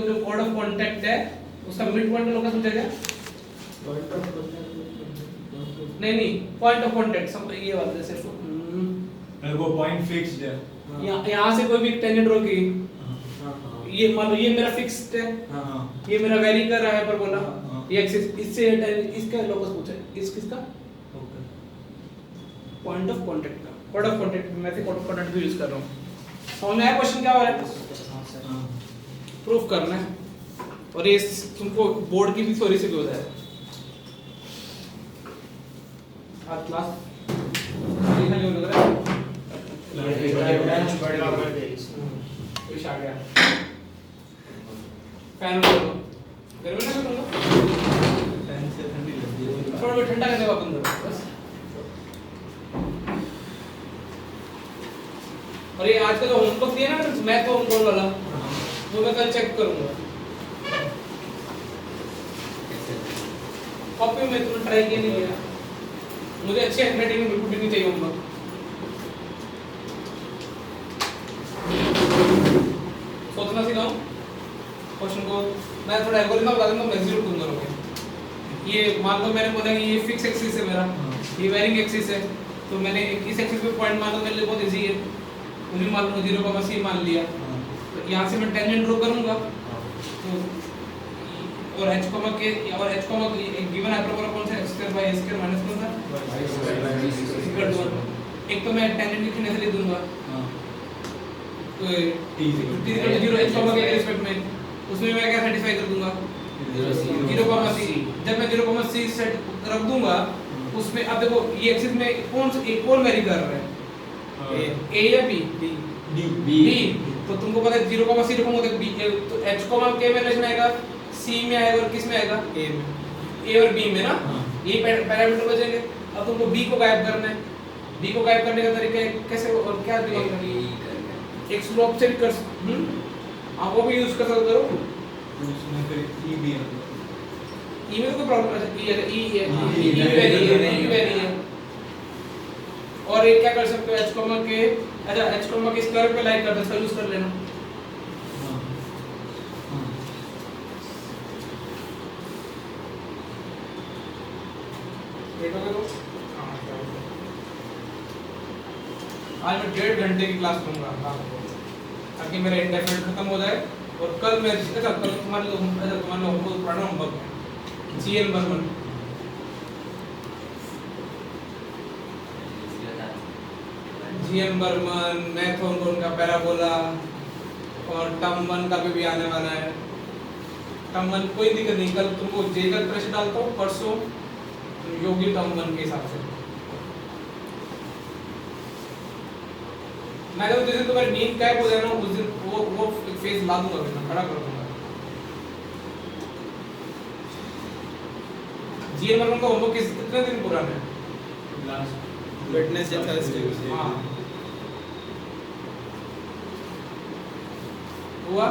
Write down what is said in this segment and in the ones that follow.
जो code of contact है उसका मिड पॉइंट लोकस पूछा गया? नहीं पॉइंट ऑफ कांटेक्ट सब ये वाला जैसे वो पॉइंट फिक्स्ड है। यहाँ से कोई भी टेंजेंट ड्रॉ की, ये मान लो ये मेरा फिक्स्ड है, ये मेरा वेरी कर रहा है हाइपरबोला, ये एक्सिस इससे इसका लोकस पूछा है, किसका पॉइंट ऑफ कांटेक्ट का। कोड ऑफ कांटेक्ट मैं से कोड ऑफ कांटेक्ट भी यूज कर रहा हूँ। समझ में आया क्वेश्चन क्या हो रहा है? प्रूफ करना है और ये तुमको बोर्ड की भी थ्योरी से भी होता है। आज क्लास लिखा जो लग रहा है कुछ आ गया फैन करो गर्मी ना करूंगा फैन से ठंडी लगती है थोड़ा बहुत ठंडा करने वापस करो बस। और ये आज का जो होमवर्क दिया ना मैथ का होमवर्क वाला वो मैं कल चेक करूंगा कॉपी में। तुमने ट्राई किया नहीं किया? मुझे अच्छी हैंडराइटिंग में बिल्कुल भी नहीं चाहिए होमवर्क। सोचना सिखाऊं क्वेश्चन को। मैं थोड़ा एल्गोरिथम बता दूंगा, मैं एग्जीक्यूट तुम करोगे। ये मान लो मैंने बोला कि ये फिक्स एक्सिस है मेरा, ये वेरिंग एक्सिस है, तो मैंने इस एक्सिस पे पॉइंट मान लो मेरे लिए बहुत इजी है, मुझे मान लो 0,c मान लिया, तो यहाँ से मैं टेंजेंट ड्रॉ करूंगा तो और h कॉमा के और h कॉमा एक गिवन हाइपरबोला कौन सा x square by a square minus कौन सा इक्वल टू 1। एक तो मैं टेंजेंट लिखने से लिख दूंगा तो t equal to 0 h comma के रिस्पेक्ट में, उसमें मैं क्या सेटिस्फाई कर दूंगा 0,c। जब मैं 0,c सेट रख दूंगा उसमें अब देखो ये एक्सिस में कौन वेरी कर रहा है a या b? b। तो तुमको पता है 0,c रखूंगा तो b तो h कॉमा k में रिलेशन आएगा c में आएगा और किस में आएगा a और b में ना। ये पैरामीटर बचेंगे। अब तुमको b को गायब करना है, b को गायब करने का तरीका कैसे और क्या दिमाग में एक स्लोप से भी कर आप वो भी यूज कर सकते हो उसमें फिर e भी है, e में तो कोई प्रॉब्लम नहीं है, e वेरी है। और ये क्या कर सकते हो h कॉमा के अच्छा h कॉमा के स्क्वायर पे लाइक कर दो, इसका यूज कर लेना। आज मैं 1.5 घंटे की क्लास लूंगा ताकि मेरा इंडेफिनिट खत्म हो जाए और कल मैं कल तुम्हारे लोग हमको पढ़ना होमवर्क है जीएन बर्मन मैथन का पैराबोला और टर्म 1 का भी आने वाला है। टर्म 1 कोई दिक्कत नहीं, कल तुमको जेकल प्रेशर डालता हूँ, परसों योगी टर्म 1 के हिसाब से। मैं तो जिस दिन तुम्हारी नींद गायब हो जाए ना उस दिन वो फेज ला दूंगा, मैं खड़ा कर दूंगा। जीएन बर्मन का होमवर्क कितने दिन पुराना है? लास्ट वेडनेसडे थर्सडे हां हुआ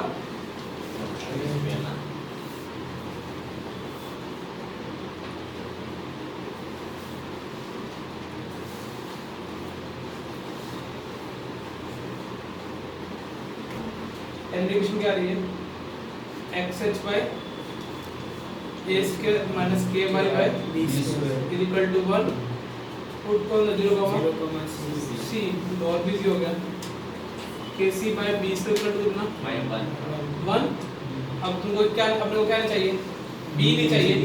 एलिमिनेशन क्या आ रही है xh by a square minus k y by b square is equal to 1 put को 0,c और भी हो गया kc by b square equal to कितना 1। अब तुमको क्या अपने को क्या नहीं चाहिए b नहीं चाहिए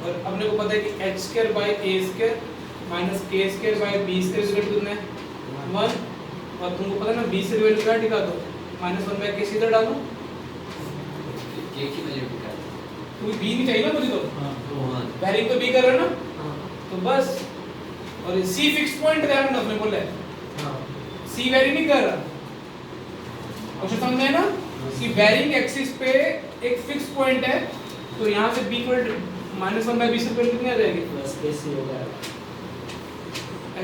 और अपने को पता है कि h square by a square minus k square by b square equal to कितना है 1। और तुमको पता है ना b से वैल्यू क्या टिका दो -1 by k सीधा डालो k की वैल्यू क्या है? कोई b नहीं चाहिए ना मुझे तो हां वैल्यू तो b कर रहा है ना तो बस। और c फिक्स पॉइंट ध्यान रखना उसने बोला है c वेरी नहीं कर रहा क्वेश्चन समझ में है ना कि वेरिंग एक्सिस पे एक फिक्स पॉइंट है तो यहां से b इक्वल -1 by b से इक्वल कितनी आ जाएगी प्लस kc हो गया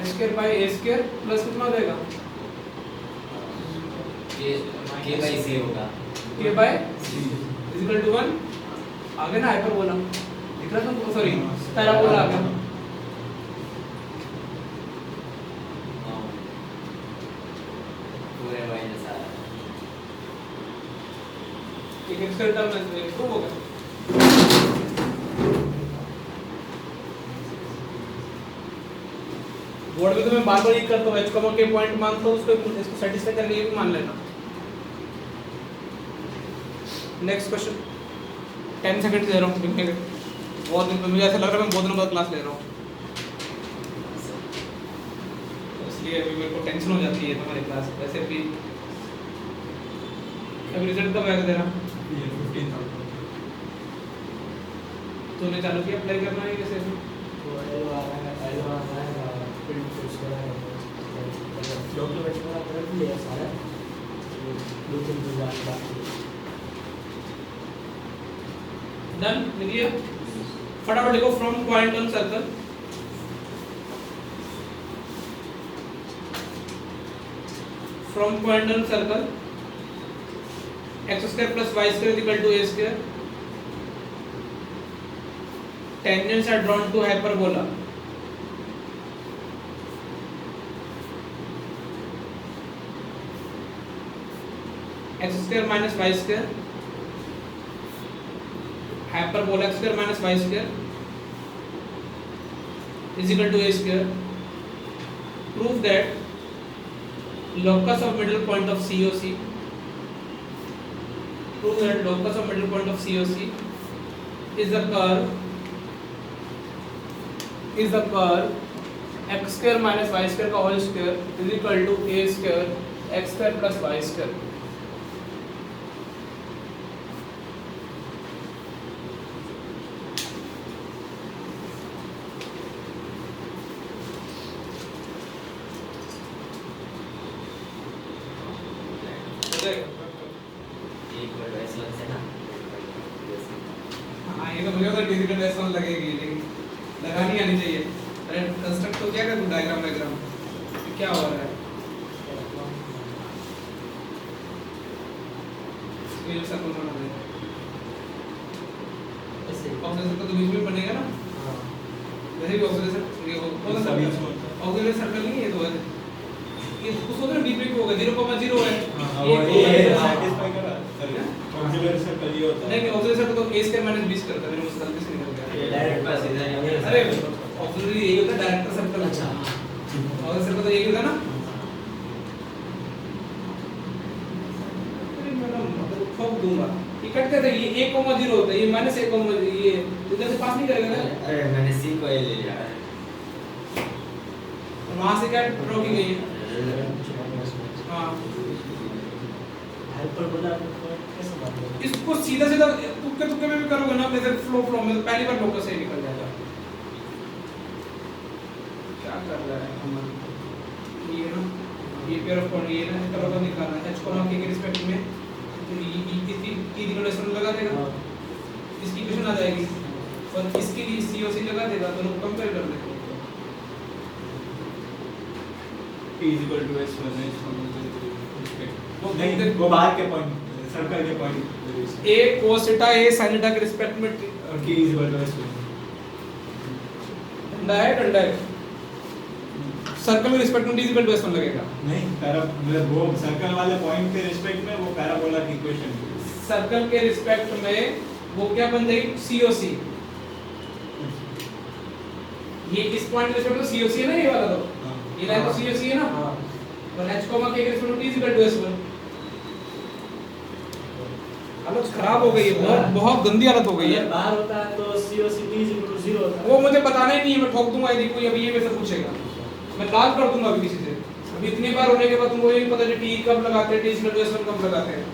h square by a square plus कितना आ जाएगा k by c होगा k by c equal to 1 आ गया ना हाइपरबोला दिख रहा तुमको सॉरी पैराबोला आ गया। पूरे माइनस आ ठीक है फिक्स्ड टर्म है प्रूव हो गया। बोर्ड में तो मैं बार-बार ये करता हूँ h कॉमा के पॉइंट मानता हूँ उसको इसको सेटिस्फाई करके ये भी मान लेना। नेक्स्ट क्वेश्चन 10 सेकंड दे रहा हूँ लिखने के। बहुत दिन मुझे ऐसा लग रहा है मैं बहुत दिनों बाद क्लास ले रहा हूँ, इसलिए अभी मेरे को टेंशन हो जाती है तुम्हारी क्लास। वैसे भी अभी रिजल्ट कब आएगा तेरा? ये 15,000 तूने चालू किया अप्लाई करना है कैसे? डन लिखिए फटाफट लिखो from point on circle from point on circle x square plus y square is equal to a square. Tangents are drawn to hyperbola. X square minus y square. Hyperbola x square minus y square is equal to a square. Prove that locus of middle point of COC. Prove that locus of middle point of COC is the curve x square minus y square का whole square is equal to a square x square plus y square. हाँ ये तो मुझे तो digital response लगेगी लेकिन लगानी आनी चाहिए। अरे कंस्ट्रक्ट तो क्या करूँ डायग्राम क्या हो रहा है? स्केल सर्कल बना दे। ऑक्सीजन का तो बीच में बनेगा ना? वैसे भी ऑक्सीजन ये ऑक्सीजन सर्कल नहीं है तो ये उसको तो बीच में क्यों होगा 0,0 है। ये सैटिस्फाई करा सर ऑक्सिलरी सर्कल ये होता है। नहीं ऑक्सीजन सर्कल तो a square minus b square था मेरे मुझसे गलती से निकल गया। ये डायरेक्ट पास इधर अरे ऑक्सीजन यही होता है डायरेक्टर सर्कल। अच्छा ऑक्सीजन सर्कल तो यही होता है ना? अरे मैडम मतलब ठोक दूंगा ये कटते थे ये 1,0 होता है ये माइनस 1, ये इधर से पास नहीं करेगा ना? अरे मैंने c को ये ले लिया वहां से क्या ड्रॉ की गई है? हाँ इसको सीधा सीधा तुक्के में भी करोगे ना मेथड फ्लो में तो पहली बार लोकस से निकल जाएगा। क्या कर रहा है अमन? ये ना ये पेयर ऑफ पॉइंट ये ना इसका लोकस निकालना है h कॉमा k के रिस्पेक्ट में तो ये की रिलेशन लगा देगा इसकी इक्वेशन आ जाएगी और इसके लिए COC लगा देगा दोनों कंपेयर कर देगा। P is equal to S plus H नहीं वो बाहर के पॉइंट सर्कल के point a cos theta a sin theta के रिस्पेक्ट में और K is equal to S डंडा है सर्कल में रिस्पेक्ट में d इक्वल टू s1 लगेगा। नहीं मतलब वो सर्कल वाले पॉइंट के रिस्पेक्ट में वो पैराबोला की इक्वेशन सर्कल के रिस्पेक्ट में वो क्या बन जाएगी COC। ये इस पॉइंट के रिस्पेक्ट में COC है ना ये वाला तो ये लाइन तो COC है ना और h k के रिस्पेक्ट में d इक्वल टू s1। हालत खराब हो गई है बहुत गंदी हालत हो गई है। बाहर होता है तो COC d 0 होता है वो मुझे बताना ही नहीं है मैं ठोक दूंगा यदि कोई अभी ये मेरे से पूछेगा मैं लाल कर दूंगा अभी किसी से। अभी इतनी बार होने के बाद तुमको ये नहीं पता कि t कब लगाते हैं d इक्वल टू s1 कब लगाते हैं।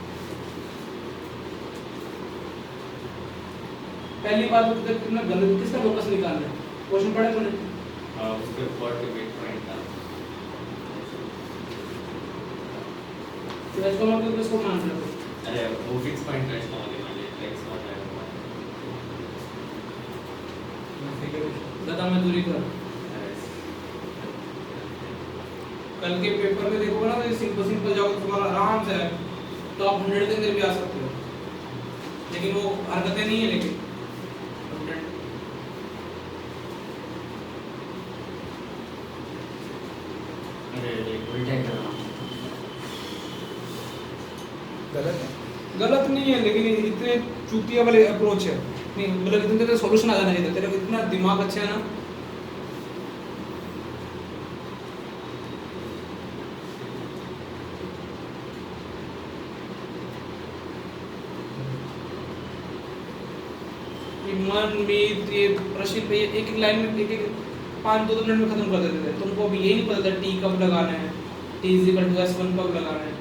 पहली बात तो कितना गलत किसका लोकस निकालना है क्वेश्चन पढ़ा तूने? हां उसके ऊपर के बिट पॉइंट था तो h k के इसको मान लो। अरे वो फिक्स पॉइंट है इसका मान लीजिए x नॉट है दादा मैं दूरी कर कल के पेपर में देखोगे ना तो सिंपल जाओगे तुम्हारा आराम से टॉप 100 के अंदर भी आ सकते हो लेकिन वो हरकतें नहीं है लेकिन अरे उल्टा कर रहा हूं गलत है गलत नहीं है, लेकिन इतने चूतिया वाले अप्रोच है नहीं, मतलब इतने तेरे सॉल्यूशन आ जाना चाहिए, तेरा इतना दिमाग अच्छा है ना। मन मीत ये प्रश्न पे एक एक लाइन में एक 5-2 मिनट में खत्म कर देते थे, तुमको अभी यही नहीं पता था टी कब लगाना है, T is equal to s1 कब लगाना है।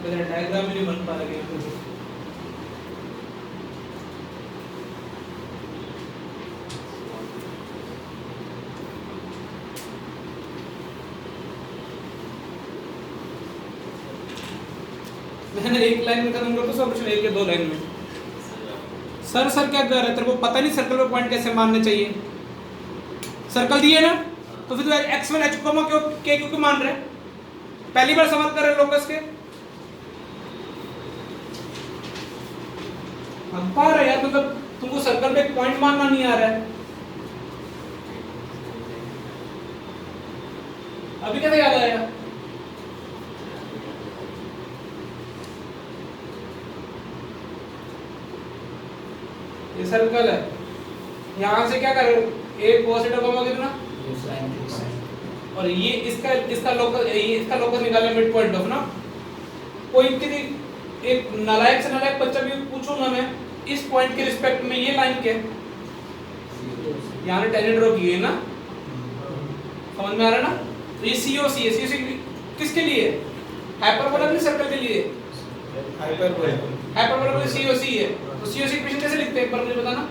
मेरा डायग्राम ही नहीं बन पा रहा है। मैंने एक लाइन में खत्म कर दो सॉल्यूशन, एक या 2 लाइन में। सर क्या कर रहा है, तेरे को पता नहीं सर्कल में पॉइंट कैसे मानने चाहिए। सर्कल दिए ना, तो फिर तू x1 h क्यों मान रहे, पहली बार सवाल कर रहे लोकस के। हम पा रहे यार, मतलब तुमको सर्कल पे एक पॉइंट मानना नहीं आ रहा है। अभी कैसे याद आया? ये सर्कल है, यहाँ से क्या कर एक पॉजिटिव कॉमा कितना, और ये इसका लोकस निकाले मिड पॉइंट ऑफ ना। कोई किसी एक नालायक से नालायक बच्चा भी पूछूंगा मैं, इस पॉइंट के रिस्पेक्ट में ये लाइन क्या है, यहाँ ने टेंजेंट ड्रॉ की है ना, समझ में आ रहा है ना। तो ये COC है, COC किसके लिए, हाइपरबोला के सर्कल के लिए, हाइपरबोला के COC है। तो COC इक्वेशन कैसे लिखते हैं, पर मुझे बताना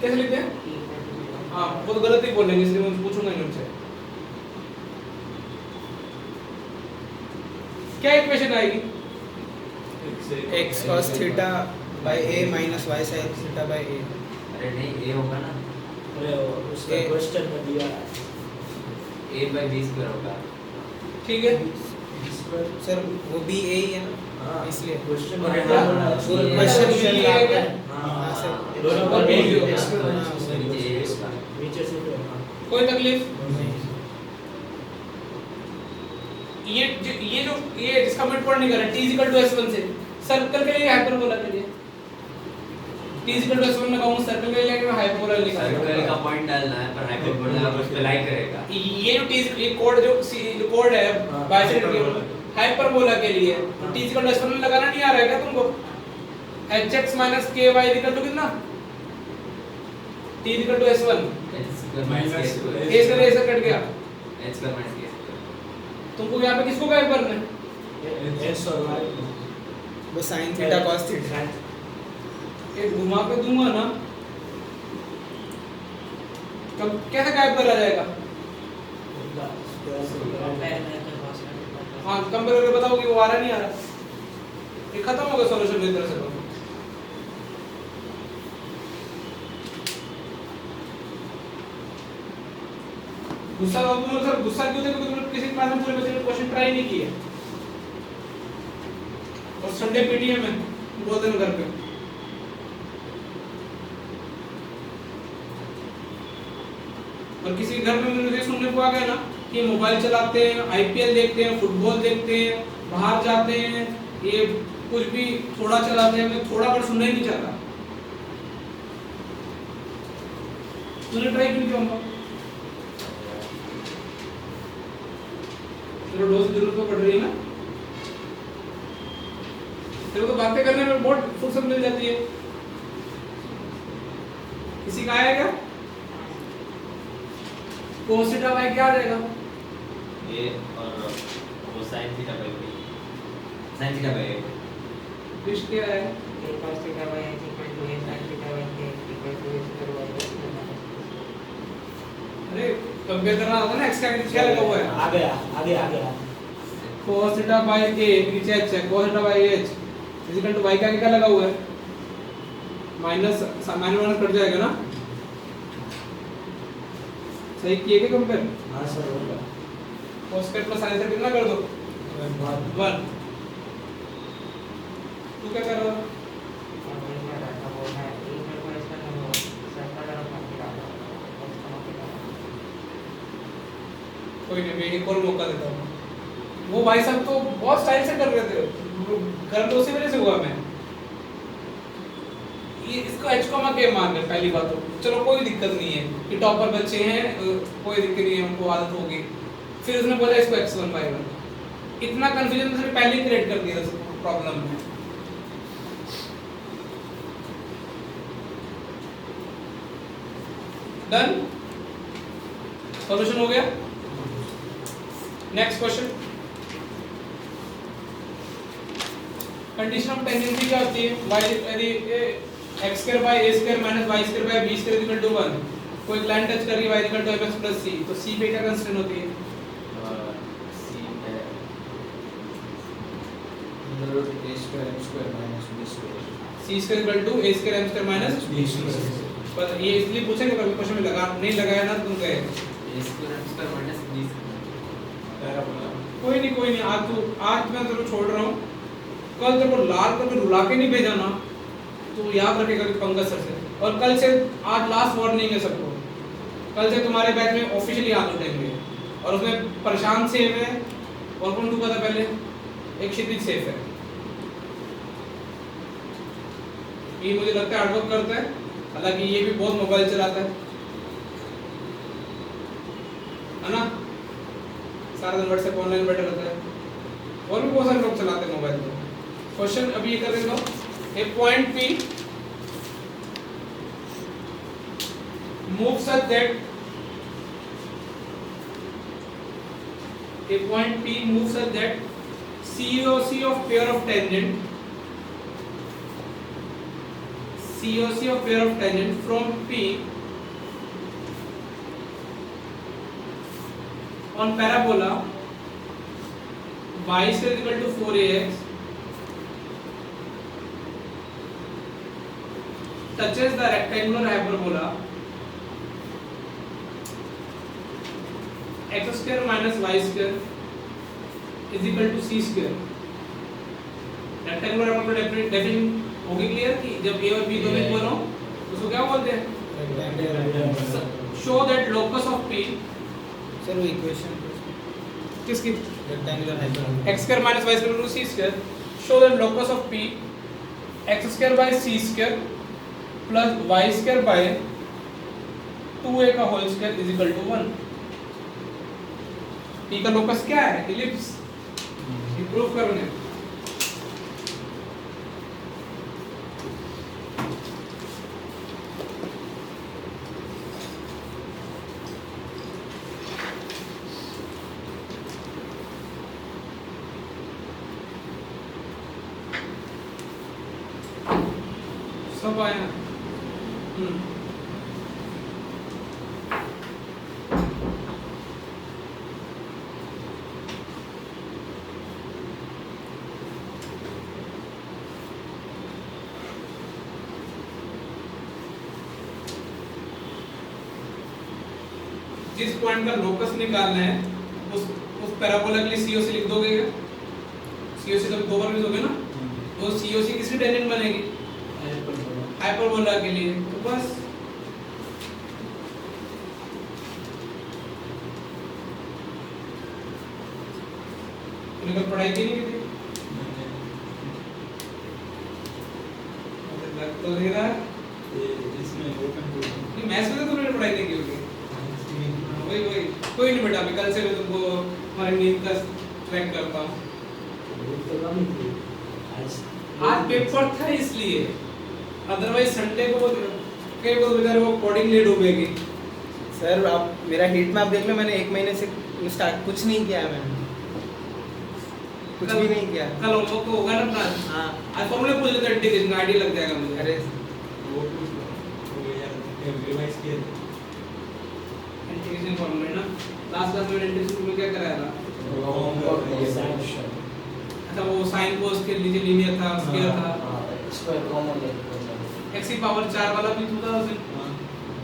कैसे लिखते हैं। हाँ वो तो गलत ही बोलेंगे, इसलिए मैं पूछूंगा नहीं उनसे। क्या इक्वेशन आएगी, x cos theta by a minus y sin theta by a। अरे नहीं, a होगा ना, अरे उसका क्वेश्चन में दिया a by b स्क्वायर होगा। ठीक है सर वो भी a ही है ना, हाँ इसलिए क्वेश्चन और में हाँ, क्वेश्चन ये भी है क्या? हाँ सर दोनों पर हाँ, भी नीचे a होगा। नीचे से तो हाँ कोई तकलीफ। ये जिसका मिड पॉइंट नहीं कर रहा, t इक्वल टू s1 से सर्कल के लिए हाइपरबोला के लिए t इक्वल टू s1 लगाऊंगा, सर्कल के लिए मैं हाइपरबोला लिखा सर्कल का पॉइंट डालना है, पर हाइपरबोला उस पे लाई करेगा। ये जो t ये कोड जो कोड है बाइसेक्टर के हाइपरबोला के लिए, तो t इक्वल टू s1 में लगाना नहीं आ रहा है क्या तुमको, hx - ky इक्वल टू कितना, t equal to s1 h square minus k square, a square ऐसे कट गया, h square minus k square. तुमको यहाँ पे किसको गायब करना है, s और y वो sin थीटा cos थीटा। एक घुमा के दूंगा ना, कब कैसे गायब करा जाएगा। हाँ कंपेयर करके बताओ कि वो आ रहा नहीं आ रहा, ये खत्म हो गया सॉल्यूशन मेरी तरफ से। तो गुस्सा तो तुम सर गुस्सा क्यों थे, क्योंकि तुमने किसी क्लास में पूरे बच्चे ने क्वेश्चन ट्राई नहीं किए, और संडे पीटीएम में 2 दिन घर पे। और किसी घर में मुझे सुनने को आ गया ना कि मोबाइल चलाते हैं, आईपीएल देखते हैं, फुटबॉल देखते हैं, बाहर जाते हैं, ये कुछ भी थोड़ा चलाते हैं, मैं थोड़ा पर सुनना ही नहीं चाहता। तूने ट्राई क्यों किया होगा, तेरे डोज जरूरत तो पड़ रही है ना, तेरे को बातें करने में बहुत फुर्सत मिल जाती है। किसी का आया क्या, cos थीटा y क्या आ जाएगा, ये और वो sin theta by b, sin theta by a। फिर क्या है, cos theta by x equal to a sin theta by k equal to a square y plus अरे कंपेयर करना होता है ना, x का क्या लगा हुआ है, आ गया cos थीटा बाय a नीचे h है, cos theta by h is equal to y का क्या लगा हुआ है, माइनस माइनस कट जाएगा ना। सही किए क्या कंपेयर, हाँ सर होगा cos square plus sin square कितना कर दो 1। तू क्या कर रहा है, कोई नहीं, मैं एक और मौका देता हूँ। वो भाई साहब तो बहुत स्टाइल से कर रहे थे, गर्म तो उसी वजह से हुआ मैं। ये इसका एच कॉमा के मान है पहली बात तो, चलो कोई दिक्कत नहीं है कि टॉपर बच्चे हैं, कोई दिक्कत नहीं है, उनको आदत होगी। फिर उसने बोला इसको x1y1, इतना कंफ्यूजन उसने पहले ही क्रिएट कर दिया प्रॉब्लम में। डन, सॉल्यूशन हो गया। Next question, condition of tangency क्या होती है? y यदि x square by a square minus y square by b square equal to 1, कोई लाइन टच कर रही है y equal to fx plus c, तो c पे क्या कंस्ट्रेंट होती है? सी है a square m square minus b square. c square equal to a square m square minus b square. पर ये इसलिए पूछेंगे कभी क्वेश्चन में लगा नहीं लगाया ना तुम कहे a square m square minus b square. कोई नहीं, आज मैं तेरे को छोड़ रहा हूँ, कल तेरे को लाल करके रुला के नहीं भेजा ना तो याद रखेगा कि पंकज सर से। और कल से, आज लास्ट वार्निंग है सबको, कल से तुम्हारे बैच में ऑफिशियली हाथ उठेंगे और उसमें प्रशांत सेफ है और कौन डूबा था पहले, एक क्षितिज सेफ है। ये मुझे लगता है हार्डवर्क करता है, हालांकि ये भी बहुत मोबाइल चलाता है ना, सारा दिन व्हाट्सएप ऑनलाइन बैठा रहता है, और भी बहुत सारे लोग चलाते हैं मोबाइल को। क्वेश्चन अभी ये कर देता हूँ, ए point P moves such that COC of pair of tangent from P on parabola y is equal to 4ax touches the rectangular hyperbola x square minus y square is equal to c square। Rectangular hyperbola definition होगी clear कि जब a और b दोनों equal हो तो उसको क्या बोलते हैं? Show that locus of p, sir वो इक्वेशन किसकी? Rectangular hyperbola x square minus y square equal to c square, show that locus of p x square by c square plus y square by 2a का whole square is equal to 1। p का locus क्या है? Ellipse. Proof करो ने। सब आया। जिस point का लोकस निकालना है उस पैराबोला के लिए COC लिख दोगे क्या? COC तो दो बार लिख दोगे ना, तो COC किसकी टेंजेंट बनेगी? हाइपरबोला के लिए। तो बस पढ़ाई की नहीं की लग तो नहीं रहा इसमें ओपन नहीं, मैथ्स में तो तुमने पढ़ाई नहीं की होगी। वही कोई नहीं बेटा, अभी कल से मैं तुमको हमारे नींद का ट्रैक करता हूँ। आज पेपर था इसलिए, अदरवाइज संडे को कई बार बेचारे वो कोडिंग लेट डूबेगी। सर आप मेरा हीट मैप देख लो, मैंने 1 महीने से स्टार्ट कुछ नहीं किया है मैंने, कुछ भी नहीं किया। कल होमवर्क तो होगा ना अपना? हाँ आज फॉर्मूले पूछ लेते हैं, इंटीग्रेशन का आइडिया लग जाएगा मुझे। अरे वो हो गया रिवाइज किया इंटीग्रेशन फॉर्मूले ना, लास्ट क्लास में इंटीग्रेशन में क्या कराया था? अच्छा वो साइन कोस के नीचे लीनियर था, स्क्वायर था, स्क्वायर कॉमन है x की पावर 4 वाला भी था उसमें।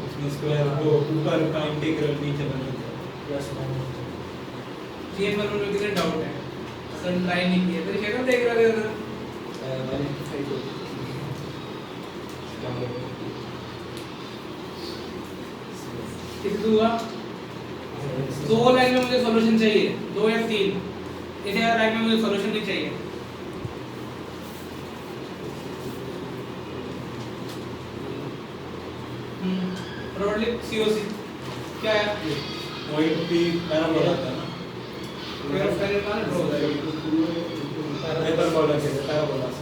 उसमें स्क्वायर वो ऊपर का इंटीग्रल नीचे बना था प्लस माइनस। ये मेरे को कितने डाउट है, अगर ट्राई नहीं किया तो शक्ल देख रहा था। मैंने फाइट हो किस हुआ? दो लाइन में मुझे सॉल्यूशन चाहिए, दो या तीन, इसे लाइन में मुझे सॉल्यूशन नहीं चाहिए। ब्रॉडली सीओसी क्या है? पॉइंट पी पैराबोला था ना, पेयर ऑफ टेंजेंट का ड्रॉ होता है। हाइपरबोला के पैराबोला से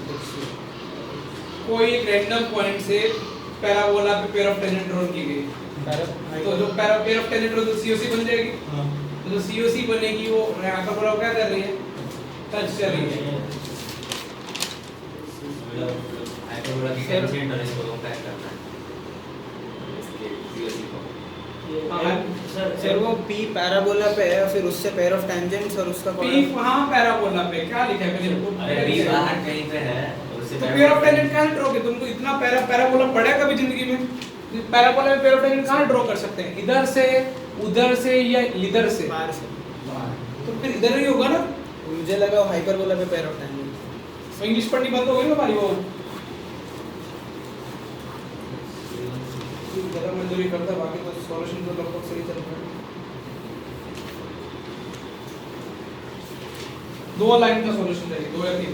कोई एक रैंडम पॉइंट से पैराबोला पे पेयर ऑफ टेंजेंट ड्रॉ की गई, तो जो पेयर ऑफ टेंजेंट ड्रॉ तो सीओसी बन जाएगी। हां, तो जो सीओसी बनेगी वो हाइपरबोला को क्या कर रही है? टच कर रही है। हाइपरबोला की टेंजेंट और इसको कंपेयर करना है इसके सीओसी को। सर वो P पैराबोला पे है, फिर उससे पेयर ऑफ टेंजेंट्स और उसका पी वहां पैराबोला पे क्या लिखा है पहले? अरे बी बाहर कहीं पे है और उससे तो पेयर ऑफ टेंजेंट कहां ड्रॉ के? तुमको इतना पैराबोला पढ़ा कभी जिंदगी में? पैराबोला में पेयर ऑफ टेंजेंट कहां ड्रॉ कर सकते हैं? इधर से, उधर से या इधर से? बाहर से। तो फिर इधर ही होगा ना। मुझे लगा हाइपरबोला पे पेयर ऑफ टेंजेंट्स। तो इंग्लिश पढ़नी बंद हो गई ना हमारी। वो जरा मंजूरी करता, बाकी तो सॉल्यूशन तो लगभग सही चल रहा है। दो लाइन का सॉल्यूशन चाहिए, दो या तीन।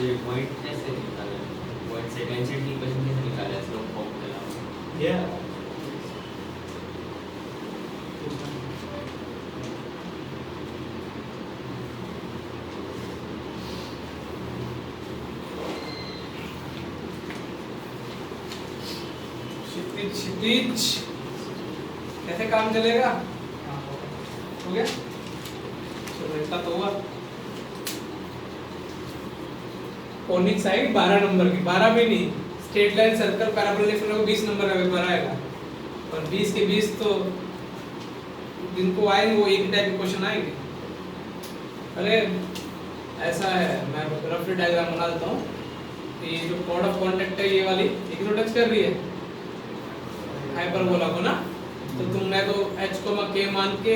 ये पॉइंट कैसे निकालें? पॉइंट से टेंजेंट की इक्वेशन कैसे निकालें स्लोप फॉर्म के अलावा? या क्षितिज कैसे काम चलेगा? हो गया, चलो इतना तो हुआ। कॉनिक साइड 12 नंबर की, 12 भी नहीं, स्ट्रेट लाइन सर्कल पैराबोला को 20 नंबर का पेपर आएगा। और 20 के 20 तो जिनको आएंगे वो एक टाइप के क्वेश्चन आएंगे। अरे ऐसा है, मैं रफ डायग्राम बना देता हूँ। ये जो कॉर्ड ऑफ कांटेक्ट है, ये वाली एक तो टच कर रही है हाइपरबोला को ना, तो तुमने तो h k मान के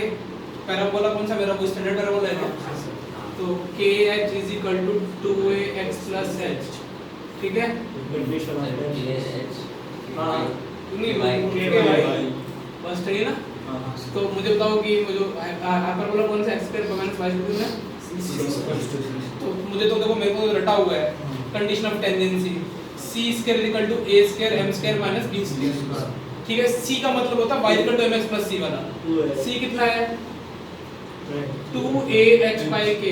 पैराबोला कौन सा मेरा वो स्टैंडर्ड पैराबोला है ना, तो kh is equal to 2ax plus h, ठीक है? हां नहीं के भाई बाई बस सही है ना। हां तो मुझे बताओ कि वो जो हाइपरबोला कौन सा x square minus y square है? तो मुझे तो देखो मेरे को रटा हुआ है condition of tangency c square is equal to a square m square minus b square, ठीक है? c का मतलब होता है y equal to mx plus c वाला। c कितना है? 2ah by k।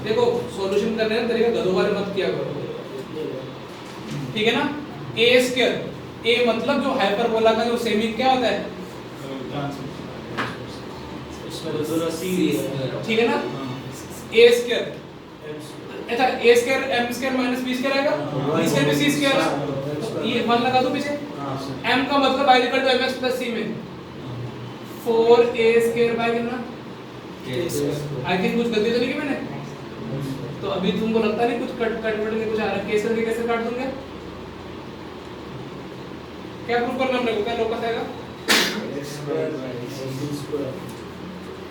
देखो सॉल्यूशन करने का तरीका गधों वाले मत किया करो, ठीक है ना? a स्क्वायर, a मतलब जो हाइपरबोला का जो सेमी क्या होता है, उसमें तो जरा सी ठीक है ना? a स्क्वायर अच्छा a square m square minus b square आएगा, b स्क्वायर भी c स्क्वायर है, तो ये 1 लगा दो पीछे। m का मतलब y equal to mx plus c में 4a स्क्वायर बाय कितना? आई थिंक कुछ गलती तो नहीं की मैंने? तो अभी तुमको लगता नहीं कुछ कट कट के कुछ आ रहा है? केस करके कैसे काट दूंगा? क्या प्रूव करना हमने को? क्या लोकस आएगा?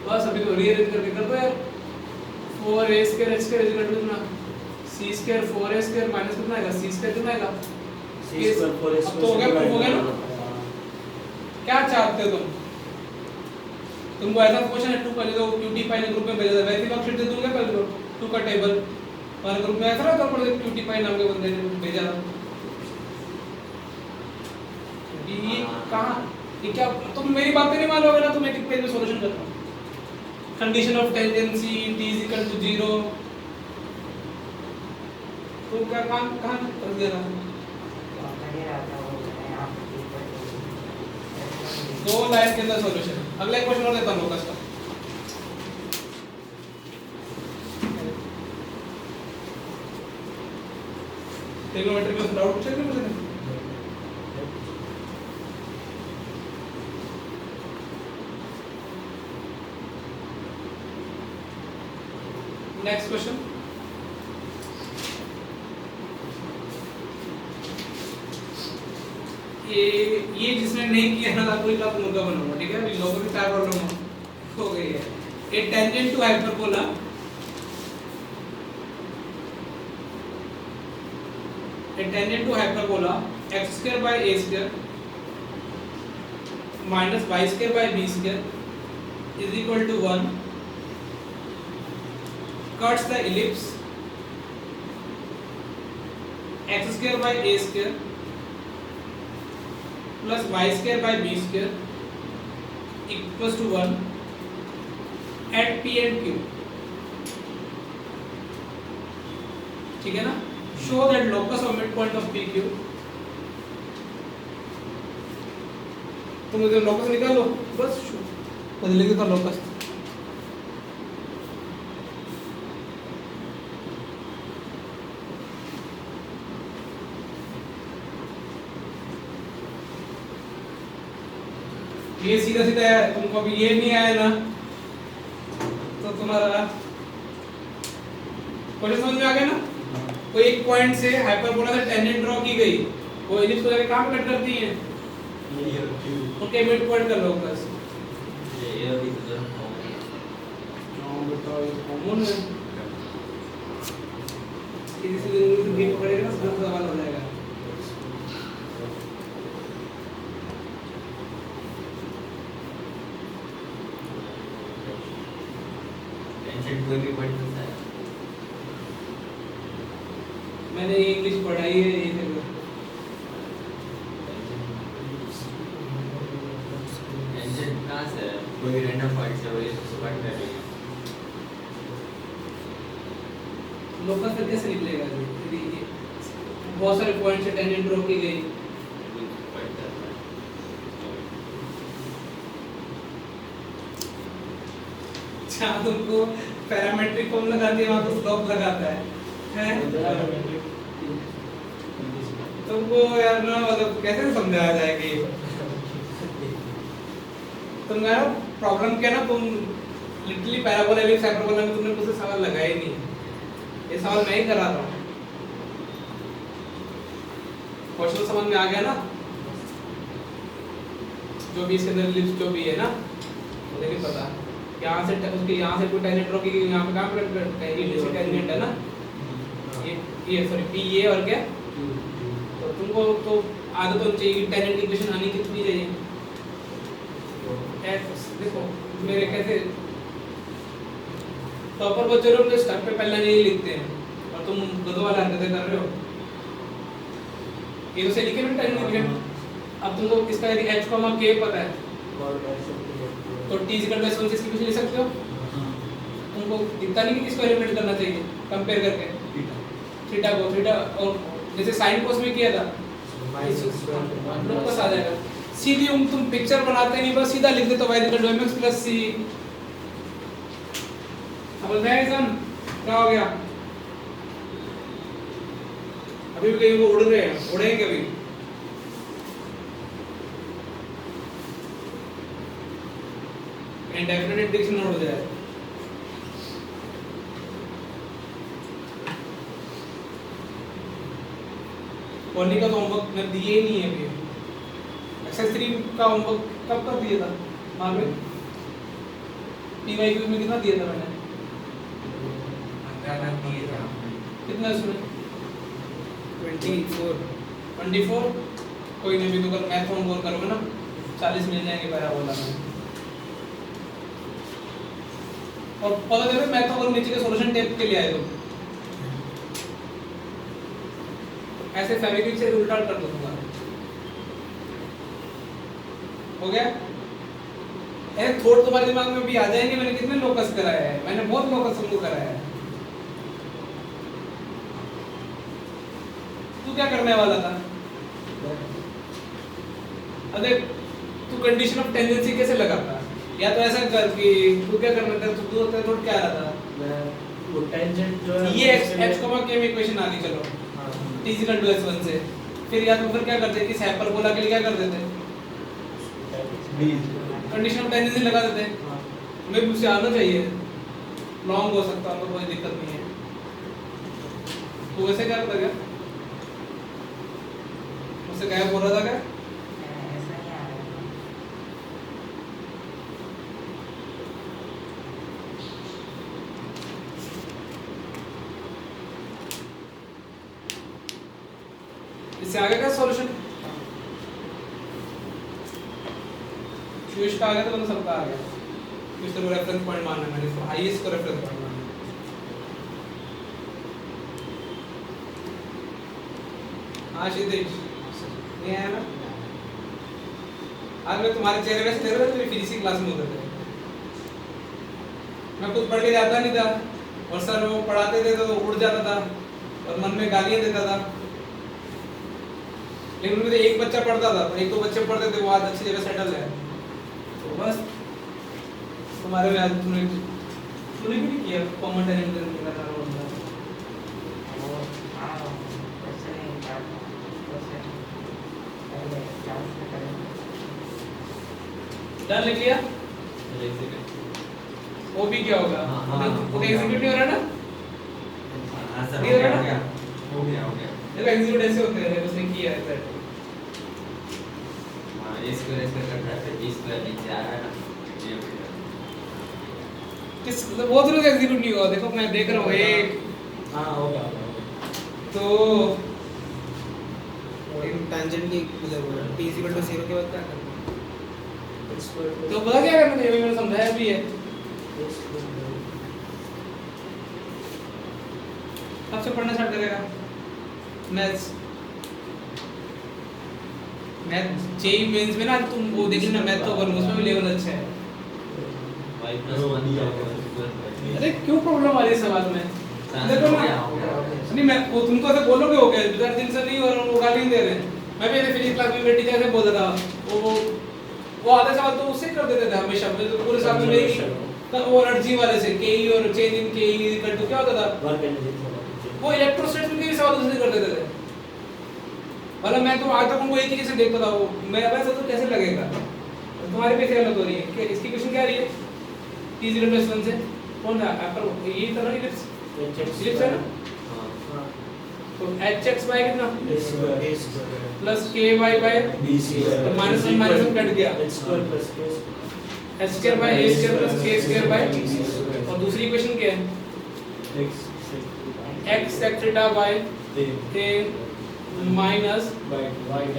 बस अभी तो रीअरेंज करके कर दो यार। 4a square h square is equal to कितना? c square 4a square minus कितना आएगा? c स्क्वायर कितना आएगा? अब तो हो गया, प्रूफ हो गया ना? क्या चाहते हो तुम? तुमको ऐसा क्वेश्चन है 2 का जो QT फाइल ग्रुप में भेजा था, वैसे ही वर्कशीट दे दूंगा पहले तो 2 का टेबल और ग्रुप में ऐसा था पर QT फाइल नाम के बंदे ने भेजा था। ये कहां, ये क्या तुम मेरी बातें नहीं मानोगे ना? तुम एक पेज में सॉल्यूशन करता हूं। कंडीशन ऑफ टेंजेंसी t = 0, तो क्या काम कहां कर दे रहा है? दो लाइन के अंदर सॉल्यूशन। अगला क्वेश्चन और देता हूं लोकस का। ट्रिग्नोमेट्री में डाउट पूछे कि मुझे? Next question. ये जिसने नहीं किया ना कोई का मुर्गा बनाऊंगा, ठीक है? अभी लोगों की 4 प्रॉब्लम हो गई है। A tangent to hyperbola x square by a square minus Y square by B square is equal to 1 cuts the ellipse x square by a square plus y square by b square equals to 1 at p and q. ठीक है ना? Show that locus of midpoint of PQ. तुम इधर locus निकालो बस बदलेंगे तो locus. ये सीधा सीधा है, तुमको अभी ये नहीं आया ना तो तुम्हारा क्वेश्चन समझ में आ गया ना? कोई एक पॉइंट से हाइपरबोला से टेंजेंट ड्रॉ की गई, वो एलिप्स को जाके कहां पे कट करती है? उनके मिड पॉइंट का लोकस। ये अभी तो कॉमन है, किसी से भी पकड़ेगा ना सब सवाल हो जाएगा। टेंशन कोई भी पढ़ सकता है। मैंने इंग्लिश पढ़ाई है ये देखो। टेंशन कहाँ से है? कोई रैंडम पॉइंट से वो ये सब पढ़ कर रही है। लोकस फिर कैसे निकलेगा? ये बहुत सारे पॉइंट से टेंजेंट ड्रॉ की गई। जहाँ तुमको पैरामेट्रिक फॉर्म लगाती है वहाँ तो स्लोप लगाता है, हैं? तुमको यार ना मतलब कैसे समझाया जाए कि तुम यार प्रॉब्लम क्या ना, तुम लिटरली पैराबोला एलिप्स हाइपरबोला में तुमने कुछ सवाल लगाया ही नहीं। ये सवाल मैं ही करा रहा हूँ। क्वेश्चन समझ में आ गया ना? जो भी इसके अंदर एलिप्स जो भी है ना, मुझे नहीं पता। यहाँ से उसके यहाँ से कोई टेंजेंट ड्रॉ की यहाँ पे कहाँ पे एलिप्स टेंजेंट है ना, ये सॉरी पी ए और क्या, तो तुमको तो आदत होनी चाहिए कि टेंजेंट की इक्वेशन आनी कितनी चाहिए। देखो मेरे कैसे टॉपर बच्चे लोग स्टक पे पहले नहीं लिखते हैं और तुम गधों वाला हरकतें कर रहे हो। ये तो से लिखे ना टेंजेंट इक्वेशन। अब तुमको इसका यदि h, k पता है तो t इक्वल टू s1 से इसकी इक्वेशन लिख सकते हो। तुमको दिखता नहीं कि किसको एलिमिनेट करना चाहिए कंपेयर करके थीटा को, थीटा और जैसे साइन कोस में किया था लोकस आ जाएगा। सीधी तुम पिक्चर बनाते नहीं, बस सीधा लिख देते हो y equal to mx plus c। अब मैं क्या हो गया? अभी भी कहीं वो उड़ रहे हैं, उड़ेंगे अभी। इंडेफिनिट इंटीग्रेशन नोट हो जाए। पॉली का तो होमवर्क मैं दिए ही नहीं है अभी। एक्सरसाइज 3 का होमवर्क कब कर दिया था? मालूम है? पीवाईक्यू में कितना दिया था मैंने? कितना इसमें? 24। कोई नहीं, भी तो कल मैथ होमवर्क करोगे ना 40 मिल जाएंगे पैराबोला में। और पता चले मैथ होमवर्क नीचे के सॉल्यूशन टेप के लिए आए तो ऐसे फेविक्विक से उल्टा कर दूंगा। हो गया? ऐसे थोड़ा तुम्हारे दिमाग में भी आ जाएंगे मैंने कितने लोकस कराया है। मैंने बहुत लोकस तुमको कराया है। तू क्या करने वाला था? अरे तू कंडीशन ऑफ टेंडेंसी कैसे लगाता? या तो ऐसा कर कि तू क्या करना था, तू थोड़ा क्या आ रहा था? मैं वो टेंजेंट जो है ये h, k में इक्वेशन आ गई। चलो t इक्वल टू s1 से फिर या तो फिर क्या करते कि हाइपरबोला के लिए क्या कर देते? कंडीशन ऑफ टेंडेंसी लगा देते। हमें मुझसे आना चाहिए, लॉन्ग हो सकता है, कोई दिक्कत नहीं है। तो वैसे क्या करता क्या? मुझसे क्या बोल रहा था क्या? ऐसा ही आ रहा है। इससे आगे का सॉल्यूशन ट्विस्ट आ गया तो मतलब सबका आ गया। ट्विस्ट को रेफरेंस पॉइंट मानना है, मैंने इसको हाईएस्ट को रेफरेंस पॉइंट मानना है। हाँ क्षितिज, नहीं आया ना? आज मैं तुम्हारे चेहरे में से देख रहा था, मेरी फिजिक्स की क्लास में होते थे। मैं खुद पढ़ के जाता नहीं था और सर वो पढ़ाते थे तो उड़ जाता था और मन में गालियां देता था। लेकिन उनमें से एक बच्चा पढ़ता था, तो एक दो बच्चे पढ़ते थे, वो आज अच्छी जगह सेटल है। तो बस तुम्हारे में आज तूने भी नहीं किया कॉमन टैलेंट का था वो बंदा। वो हाँ वैसे नहीं था, वैसे पहले क्लास में करेंगे। डन लिख लिया? वो भी क्या होगा? वो एग्जीक्यूट नहीं हो रहा ना? हाँ सर, नहीं हो रहा हो गया, ना? हो गया, हो गया। देखो एग्जीक्यूट ऐसे होते हैं, उसने किया है सर। हाँ, ये स्क्वायर करता है, फिर स्क्वायर नीचे आ रहा है ना, ये हो गया। किस वो तो एग्जीक्यूट नहीं हुआ। देखो मैं देख रहा हूँ एक, हाँ हो गया तो टेंजेंट की मतलब t = 0 के बाद क्या करना है? तो पता क्या करना है, मैंने समझाया भी है। कब से पढ़ना स्टार्ट करेगा मैथ्स? मैथ जेई मेंस में ना तुम वो देख लेना, मैथ तो करो, उसमें भी लेवल अच्छा है। y + 1 क्या होगा? अरे क्यों प्रॉब्लम आ रही है सवाल में? देखो ना, हो गया। नहीं मैं वो तुमको ऐसे बोलोगे हो गया, बिना दिन से नहीं, और वो गाली नहीं दे रहे हैं। मैं भी ऐसे फिजिक्स क्लास में मेरे टीचर से बोलता था, वो आधे सवाल तो उससे कर देते थे हमेशा, मुझे तो पूरे साल में मेरी वो एनर्जी वाले से के और चेंज इन के इक्वल टू क्या होता था, वो इलेक्ट्रोस्टैटिक्स में भी सवाल उससे कर देते थे। मतलब मैं तो आज तक उनको एक ही से देखता था, वो मैं वैसा तो कैसे लगेगा। तुम्हारे पे गलत हो रही है कि इसकी क्वेश्चन क्या आ रही है t0 + 1 से कौन है एप्पल, ये तो ना इलिप्स है ना? हाँ, तो hx बाय कितना प्लस ky बाय तो -1 कट गया, h² bye a² plus k² bye, और दूसरी इक्वेशन क्या है x sec theta by a minus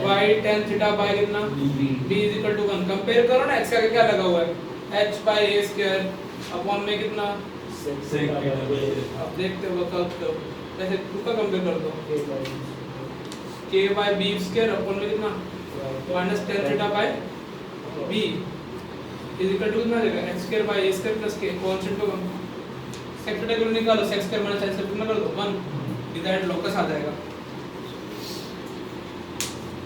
y tan theta by कितना b = 1। कंपेयर करो ना, x का क्या लगा हुआ है h बाय a² अपॉन में कितना, अब देखते हो वर्कआउट करो कैसे उसका कंपेयर कर दो, k बाय b² अपॉन में कितना -tan थीटा बाय b कितना देगा x² by a² plus k constant को sec थीटा को निकालो, sec² - sin कितना कर दो 1, डिवाइड लॉकस आ जाएगा।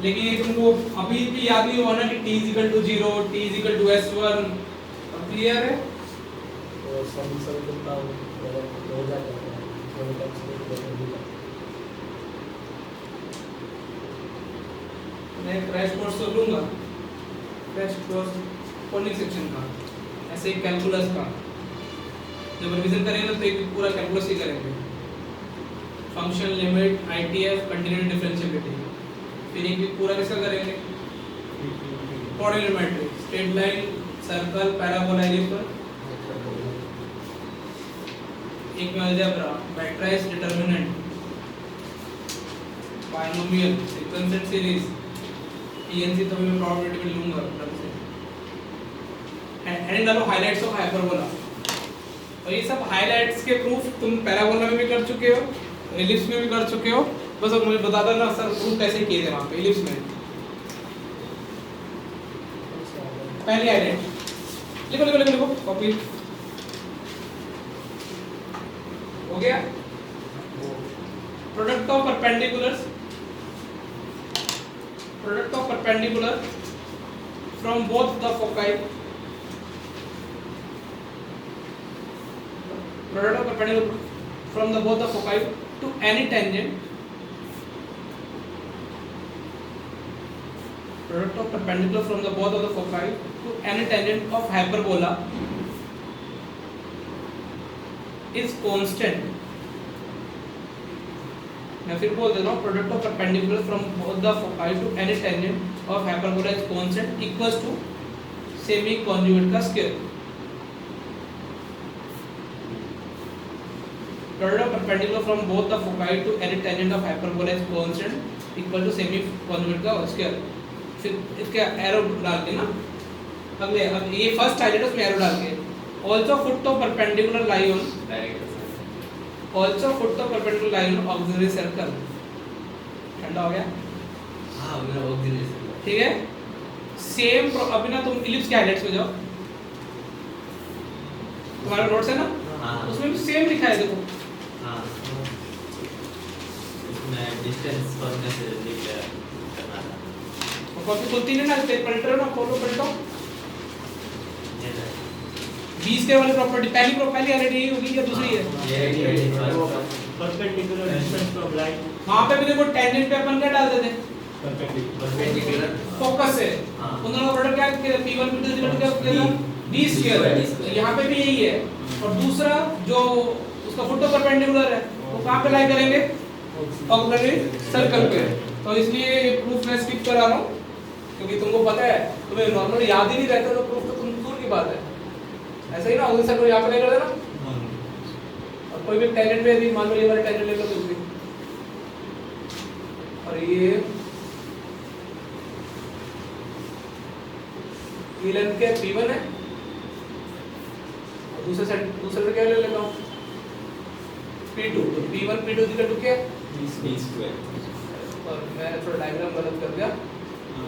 लेकिन ये तुमको अभी भी याद नहीं हुआ ना कि t = 0, t = s1, अब क्लियर है? मैं क्रैश कोर्स तो लूंगा, क्रैश कोर्स फोनिक सेक्शन का, ऐसे ही कैलकुलस का जब रिवीजन करेंगे तो एक पूरा कैलकुलस ही करेंगे, function limit ITF continuity differentiability, फिर एक भी पूरा किसका करेंगे coordinate matrix, straight line, circle, parabola, ellipse, एक में algebra, matrix, determinant, binomial, sequence and series, PNC तो मैं प्रोबेबिलिटी में लूंगा तब से, एंड डालो हाइलाइट्स ऑफ हाइपरबोला। और ये सब हाइलाइट्स के प्रूफ तुम पैराबोला में भी कर चुके हो, एलिप्स में भी कर चुके हो, बस अब मुझे बता देना सर प्रूफ कैसे किए थे वहाँ पे एलिप्स में। पहली हाइलाइट लिखो लिखो लिखो लिखो, कॉपी हो गया। Product of perpendiculars, product of perpendicular from both the foci, product of perpendicular from the both the foci to any tangent, product of perpendicular from the both of the foci to any tangent of hyperbola is constant। मैं फिर बोल देता हूँ, product of perpendicular from both the foci to any tangent of hyperbola is constant equals to semi conjugate का square. Product of perpendicular from both the foci to any tangent of hyperbola is constant equal to semi conjugate का square. फिर इसके arrow डाल के ना अगले अब ये फर्स्ट हाइलाइट उसमें एरो डाल के also foot to perpendicular lie on directrix also foot to perpendicular lie on auxiliary circle. ठंडा हो गया? हाँ मेरा ऑक्सिलरी सर्कल ठीक है। सेम अभी ना तुम इलिप्स के हाइलाइट्स में जाओ, तुम्हारा नोट्स है ना, हाँ उसमें भी सेम लिखा है देखो। हाँ इसमें डिस्टेंस करने से लिख करना था और कॉपी खुलती नहीं ना, पलटो ना, खोलो पलटो। ये है 20 के वाली प्रॉपर्टी पहली हाइलाइट यही होगी या दूसरी है? ये परपेंडिकुलर डिस्टेंस फ्रॉम लाइन वहां पे भी देखो टेंजेंट पे अपन क्या डालते थे? परपेंडिकुलर फोकस है। हाँ। उन दोनों का प्रोडक्ट क्या किया? P1 P2 इक्वल क्या किया? d स्क्वायर है। तो यहाँ पे भी यही है। और दूसरा जो उसका फुट परपेंडिकुलर है वो कहाँ पे लाई करेंगे? ऑक्सिलरी सर्कल पे। तो इसलिए ये प्रूफ मैं स्किप करा रहा हूँ क्योंकि तुमको पता है, तुम्हें नॉर्मल याद ही नहीं रहता तो प्रूफ तो तुम दूर की बात है। ऐसा ही ना ऑक्सिलरी सर्कल यहाँ पे लाई कर देना और कोई भी टेंजेंट में यदि मान लो ये वाला टेंजेंट ले लो कुछ भी और ये लेंथ के P1 है और दूसरे साइड क्या ले लेता हूँ P2। तो P1 P2 इक्वल टू क्या? और मैं थोड़ा डायग्राम गलत कर दिया।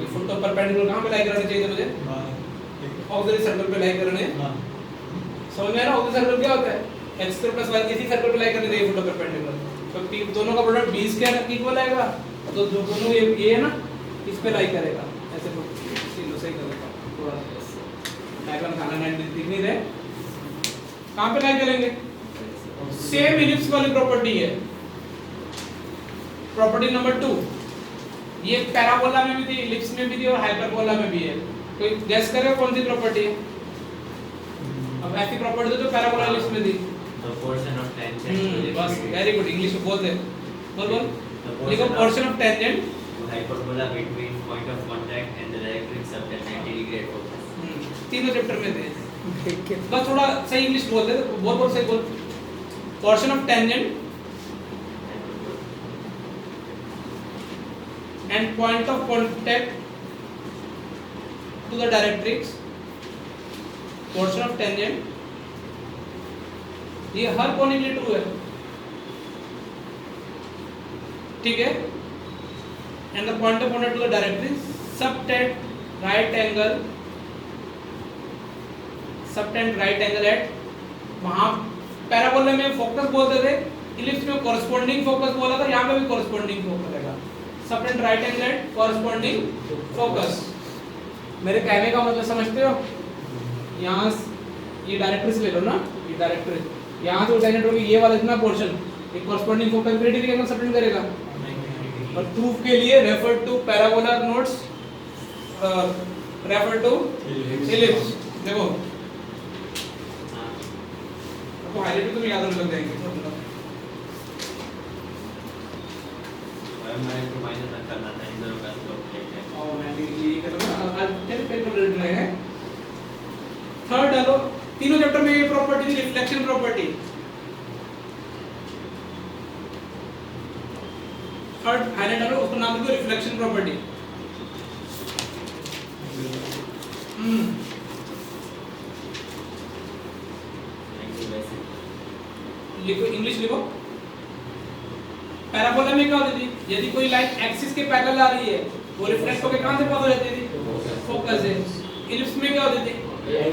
ये फुट और परपेंडिकुलर कहाँ पे लाई कराने चाहिए मुझे? ऑक्सिलरी सर्कल पे लाई करने। समझ में आया ना? ऑक्सिलरी सर्कल क्या होता है? x स्क्वायर प्लस y इसी सर्कल पे लाई करने चाहिए फुट और परपेंडिकुलर। तो P दोनों का प्रोडक्ट b स्क्वायर इक्वल आएगा तो जो दोनों ये है ना इस पे लाई करेगा। ऐसे तो सही करेगा। थोड़ा डायग्राम खाना नहीं दिख नहीं रहे। कहाँ पे लाई करेंगे? सेम इलिप्स वाली प्रॉपर्टी है। प्रॉपर्टी नंबर 2 ये पैराबोला में भी थी, इलिप्स में भी थी और हाइपरबोला में भी है। कोई गेस करेगा कौन सी प्रॉपर्टी है? अब ऐसी प्रॉपर्टी तो जो पैराबोला इलिप्स में थी। the portion of tangent बस वेरी गुड, इंग्लिश में बोल दे। बोल देखो portion of tangent to hyperbola between point of contact and the directrix of the 90 degree at focus। तीनों चैप्टर में थे। बस थोड़ा सही इंग्लिश बोल दे, बोल सही बोल। Portion of tangent and point of contact to the directrix, portion of tangent, ये हर कोने के लिए ट्रू है, ठीक है। and the point of contact to the directrix subtend right angle at, वहां पैराबोला में फोकस बोलते थे, इलिप्स में कॉरस्पॉन्डिंग फोकस बोला था, यहाँ पे भी कॉरस्पॉन्डिंग फोकस रहेगा। Subtend right angle at corresponding focus. मेरे कहने का मतलब समझते हो? यहाँ ये डायरेक्ट्रिक्स ले लो ना, ये डायरेक्ट्रिक्स यहाँ से टेंजेंट होगी, ये वाला इतना पोर्शन ये corresponding focus creative angle subtend करेगा। और प्रूफ के लिए refer to parabola notes, refer to ellipse. देखो आपको हाईलाइट तो याद होने लग जाएंगे। मैं इसको माइनस तक करना था, इन दोनों का स्लोप लेके और मैंने ये करना आज टेन पेपर रेड रहे हैं। थर्ड डालो, तीनों चैप्टर में ये प्रॉपर्टी थी, रिफ्लेक्शन प्रॉपर्टी। थर्ड हाईलाइट डालो, उसका नाम लिखो रिफ्लेक्शन प्रॉपर्टी। लिखो इंग्लिश लिखो। पैराबोला में क्या होती थी? यदि कोई लाइन एक्सिस के पैरेलल आ रही है वो रिफ्लेक्ट होकर कहां से पास हो जाती थी? फोकस से। इलिप्स में क्या होती थी?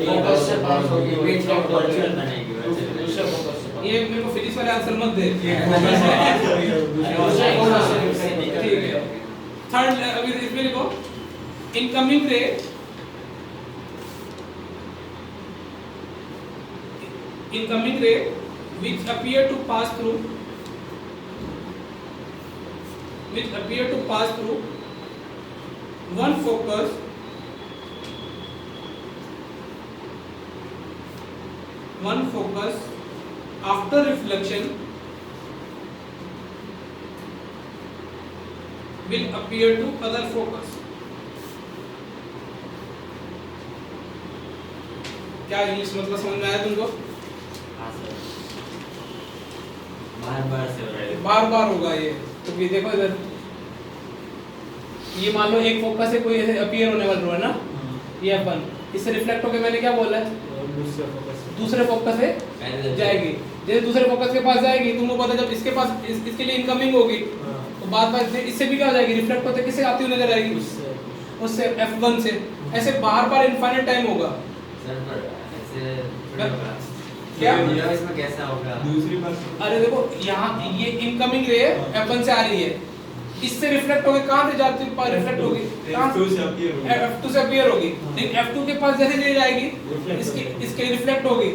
फोकस से पास होगी वेट का पोर्शन बनेगी दूसरे फोकस से। ये मेरे को फिजिक्स वाले आंसर मत दे। ठीक है। थर्ड अभी इसमें लिखो इनकमिंग रे which appear to pass through one focus after reflection will appear to other focus। क्या इंग्लिश मतलब समझ में आया तुमको? बार-बार से हो रहा है। बार-बार होगा ये। तो ये देखो इधर, ये मान लो एक फोकस है, कोई ऐसे अपीयर होने वाला है ना, ये अपन इससे रिफ्लेक्ट होकर मैंने क्या बोला है, दूसरे फोकस दूसरे फोकस से पैरेलल जाएगी। जैसे दूसरे फोकस के पास जाएगी, तुमको पता है जब इसके पास इसके लिए इनकमिंग होगी तो बाद में इससे भी क्या हो जाएगी, रिफ्लेक्ट होते किससे आती हुई नजर आएगी, उससे F1 से। ऐसे बार इनफाइनाइट टाइम होगा। सर पर ऐसे थोड़ा होगा क्या? इसमें कैसा होगा? दूसरी बार अरे देखो यहाँ ये इनकमिंग रे F1 से आ रही है, इससे रिफ्लेक्ट होगी, कहाँ से जाती है, रिफ्लेक्ट होगी कहाँ F2 से अपीयर होगी। F2 से अपीयर होगी, लेकिन F2 के पास जैसे चली जाएगी इसके रिफ्लेक्ट होगी,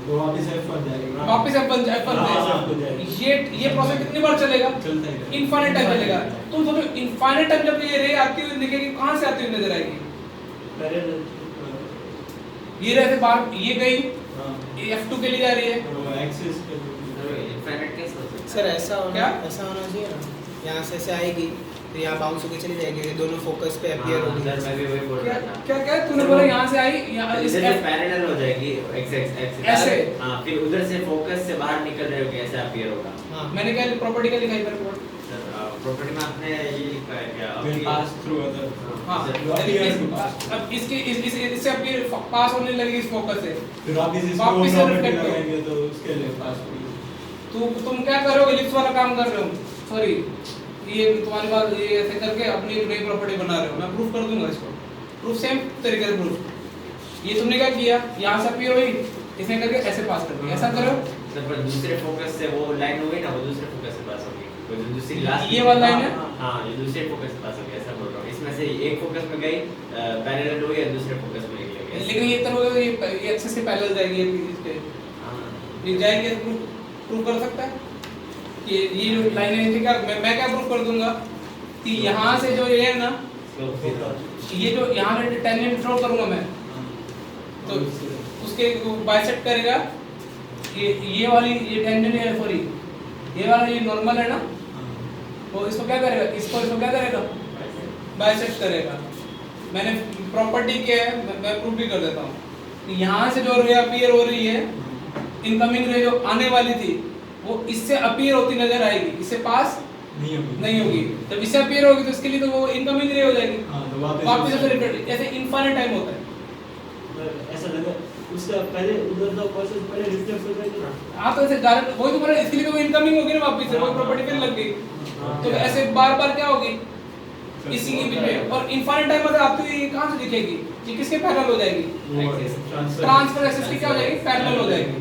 वो वापस F1 जाएगा। वापस F1 ये प्रोसेस कितनी बार चलेगा, चलता ही रहेगा। इनफाइनाइट टाइम चलेगा। तुम सोचो इनफाइनाइट टाइम जब ये रे आती हुई दिखेगी, कहाँ से आती हुई नजर आएगी, ये रे से बाहर ये गई, ये F2 के लिए जा रही है। वो एक्सिस पे इनफाइनाइट कैसे हो सकता है? सर ऐसा होना क्या? ऐसा होना चाहिए ना, यहाँ से ऐसे आएगी फिर यहाँ बाउंस होके चली जाएगी, ये दोनों फोकस पे अपीयर हाँ, होगी। सर मैं भी वही बोल क्या रहा था। क्या क्या तूने बोला, यहाँ से आई यहाँ इस इधर से F- पैरेलल हो जाएगी एक्स ऐसे? हाँ, फिर उधर से फोकस से बाहर निकल रहे होगे, ऐसा अपीयर होगा। हाँ मैंने क्या प्रॉपर्टी का लिखा है सर प्रॉपर्टी में आपने ये लिखा है क्या? will pass through other। हाँ Appear to pass। अब इससे अपीयर पास होने लगेगी इस फोकस से, फिर वापस इसको वापस से प्रॉपर्टी reflect हो। लगाएंगे तो उसके लिए पास होगी। तुम क्या कर रहे हो, एलिप्स वाला काम कर रहे हो, सॉरी ये तुम्हारी बात, ये ऐसे करके अपनी नई प्रॉपर्टी बना रहे हो, मैं प्रूफ कर दूंगा इसको, प्रूफ सेम तरीके से प्रूफ। ये तुमने क्या किया, यहाँ से अपीयर हुई, इसने करके ऐसे पास कर दिया, ऐसा करो। सर पर दूसरे फोकस से वो लाइन हो गई ना, वो दूसरे फोकस से पास होगी, वो जो दूसरी लास्ट ये वाला लाइन है? हाँ, ये दूसरे फोकस से पास होगी, ऐसा बोल रहा हूँ। इसमें से एक फोकस में गई पैरेलल हुई और दूसरे फोकस में निकलेगी। लेकिन ये तरह होगा, ये एक्सेस से पैरेलल जाएगी, इसके हाँ, ये जाएगी, प्रूफ कर सकता है कि ये जो लाइन है, क्या मैं क्या प्रूफ कर दूंगा कि यहाँ से जो ये है ना, तो फिर ये जो यहाँ से टेंजेंट ड्रॉ करूंगा मैं, तो उसके बाइसेक्ट करेगा ये वाली, ये टेंजेंट है, सॉरी ये वाला, ये नॉर्मल है ना, वो इसको क्या करेगा, इसको क्या करेगा, बाइसेक्ट करेगा। मैंने प्रॉपर्टी के मैं प्रूफ भी कर देता हूँ। यहाँ से जो रे अपीयर हो रही है, इनकमिंग रे जो आने वाली थी, वो इससे अपीयर होती नजर आएगी, इससे पास नहीं होगी। जब इससे अपीयर होगी तो इसके लिए तो वो इनकमिंग रे हो जाएगी, हाँ, तो वापस ऐसे रिफ्लेक्ट, ऐसे इनफाइनाइट टाइम होता है। ऐसा लगा उसका पहले उधर का प्रोसेस पहले रिफ्लेक्ट हो जाएगा ना। हाँ तो ऐसे डायरेक्ट वही तो बोला, इसके लिए तो वो इनकमिंग होगी ना, वापस से वही प्रॉपर्टी फिर लग गई, तो ऐसे बार क्या होगी इसी के बीच में, और इनफाइनाइट टाइम अगर आती हुई कहाँ से दिखेगी, ये किसके पैरेलल हो जाएगी, ट्रांसफर एक्सिस की क्या हो जाएगी, पैरेलल हो जाएगी।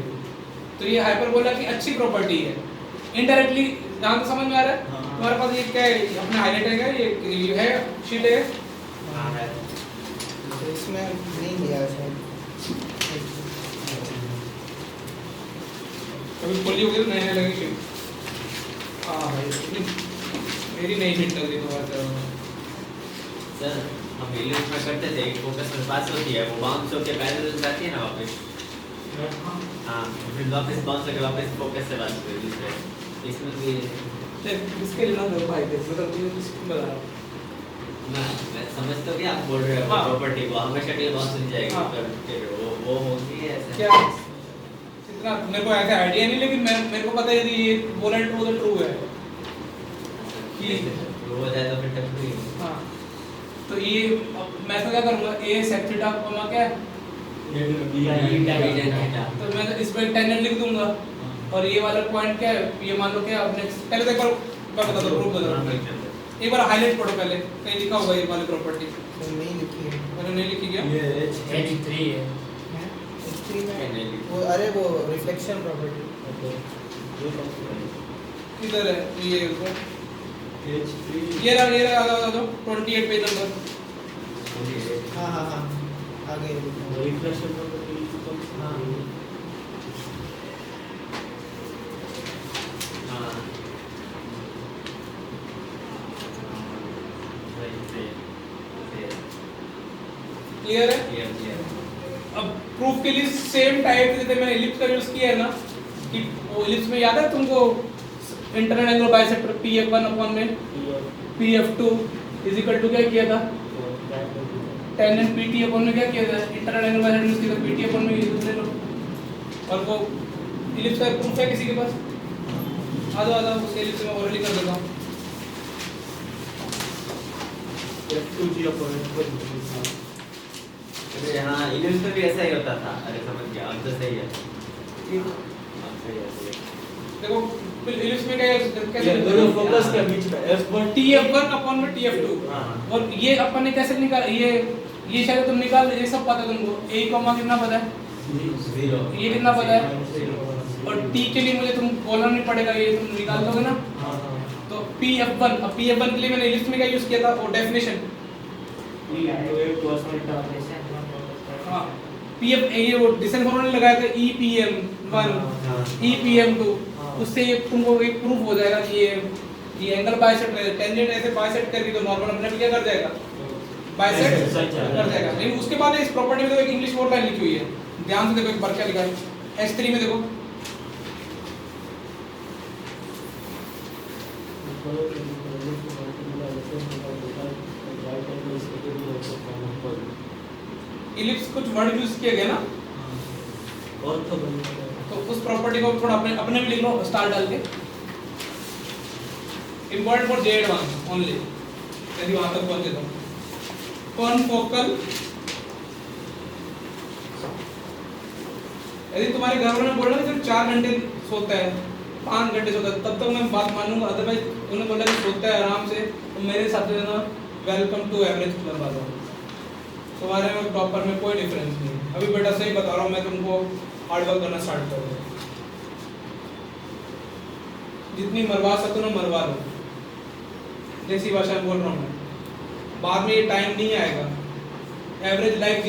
तो ये हाइपरबोला की अच्छी प्रॉपर्टी है। इनडायरेक्टली जहाँ तक समझ में आ रहा है, हाँ। तुम्हारे पास ये क्या है, अपने हाईलाइट है क्या, ये है शीट है, हाँ है। तो इसमें नहीं दिया शायद। कभी खोली होगी तो नई लगी शीट। हाँ भाई मेरी नई शीट लग रही तो सर हम इलिप्स में करते थे, एक फोकस में पास होती है, वो बाउंस होके पैरेलल जाती है ना वापस। हाँ, फिर वापस बाउंस होके वापस फोकस से बात होती है दूसरे। इसमें भी इसके लिए ना दो भाई देख, मतलब ये किसको बता रहा हूँ मैं समझता हूँ कि आप बोल रहे हो हाँ। प्रॉपर्टी को हमेशा के लिए बाउंस हो जाएगी, हाँ। पर फिर वो होती है ऐसा। क्या इतना मेरे को ऐसा आइडिया नहीं, लेकिन मेरे को पता है यदि ये बोला ट्रू तो ट्रू है कि वो हो जाए तो फिर टक हुई। हाँ। तो ये अब मैं तो क्या करूँगा, ए सेक थीटा कॉमा क्या है, तो मैं तो इस पर टेंजेंट लिख दूंगा, और ये वाला पॉइंट क्या है, ये मान लो क्या अपने पहले तो एक बार मैं बता दो प्रूफ बता दो, एक बार हाईलाइट पढ़ो, पहले कहीं लिखा होगा ये वाली प्रॉपर्टी, तो नहीं लिखी है। मैंने नहीं लिखी क्या, ये H3 है। H3 में नहीं लिखी। वो, अरे वो रिफ्लेक्शन प्रॉपर्टी। किधर है ये वो? H3 ये रहा आ जाओ 28 पेज नंबर। हाँ हाँ हाँ आगे रिफ्लेक्शन प्रॉपर्टी हाँ हाँ। क्लियर है। अब प्रूफ के लिए सेम टाइप जैसे मैंने एलिप्स का यूज किया है ना, कि वो एलिप्स में याद है तुमको internal angle bisector Pf1 upon में Pf2 इज इक्वल टू क्या किया था, टेंजेंट Pt अपॉन में क्या किया था, इंटरनल एंगल बाइसेक्टर यूज किया था Pt अपॉन में, ये दूसरे लो। और वो एलिप्स का प्रूफ है किसी के पास, आ जाओ उस एलिप्स में ओरली कर देता हूँ। F2 0.1 अरे हाँ इंग्लिश में भी ऐसा ही होता था। अरे समझ गया, अब तो सही है। अब सही है, सही है। देखो इंग्लिश में क्या कैसे ये दोनों फोकस के बीच में F1 TF1 अपॉन में TF2 हाँ। और ये अपन ने कैसे निकाल ये शायद तुम निकाल, ये सब पता है तुमको। A कॉमा कितना पता है, 0 ये कितना पता है, और T के लिए मुझे तुम बोलना नहीं पड़ेगा, ये तुम निकाल दोगे ना। तो PF1, अब PF1 के लिए मैंने इंग्लिश में क्या यूज किया था, वो डेफिनेशन। हाँ PF ये वो डिसेंट फॉर्मूला लगाया था EPM1 EPM2, उससे ये तुमको एक प्रूफ हो जाएगा कि ये एंगल बाइसेक्ट है, टेंजेंट ऐसे बाइसेक्ट करके तो नॉर्मल अपने क्या कर जाएगा, बाइसेक्ट कर जाएगा। लेकिन उसके बाद इस प्रॉपर्टी में तो एक इंग्लिश वर्ड लाइन लिखी हुई है, ध्यान से देखो एक बार क्या लिखा है H3 में। देखो इलिप्स कुछ वर्ड यूज किए गए ना, और तो तो उस प्रॉपर्टी को थोड़ा अपने अपने भी लिख लो स्टार डाल के। Important for J advance only, यदि वहां तक पहुंचे तो। कॉनफोकल, यदि तुम्हारे घर वालों ने बोला कि सिर्फ 4 घंटे सोता है, 5 घंटे सोता है, तब तक मैं बात मानूंगा। अदरवाइज उन्होंने बोला कि सोता है आराम से, तो मेरे हिसाब से ना वेलकम टू एवरेज क्लब आ जाओ। तुम्हारे में टॉपर में कोई डिफरेंस नहीं है। अभी बेटा सही बता रहा हूँ मैं तुमको, हार्ड वर्क करना स्टार्ट कर दो, जितनी मरवा सको ना मरवा लो, जैसी भाषा में बोल रहा हूँ मैं। बाद में ये टाइम नहीं आएगा, एवरेज लाइफ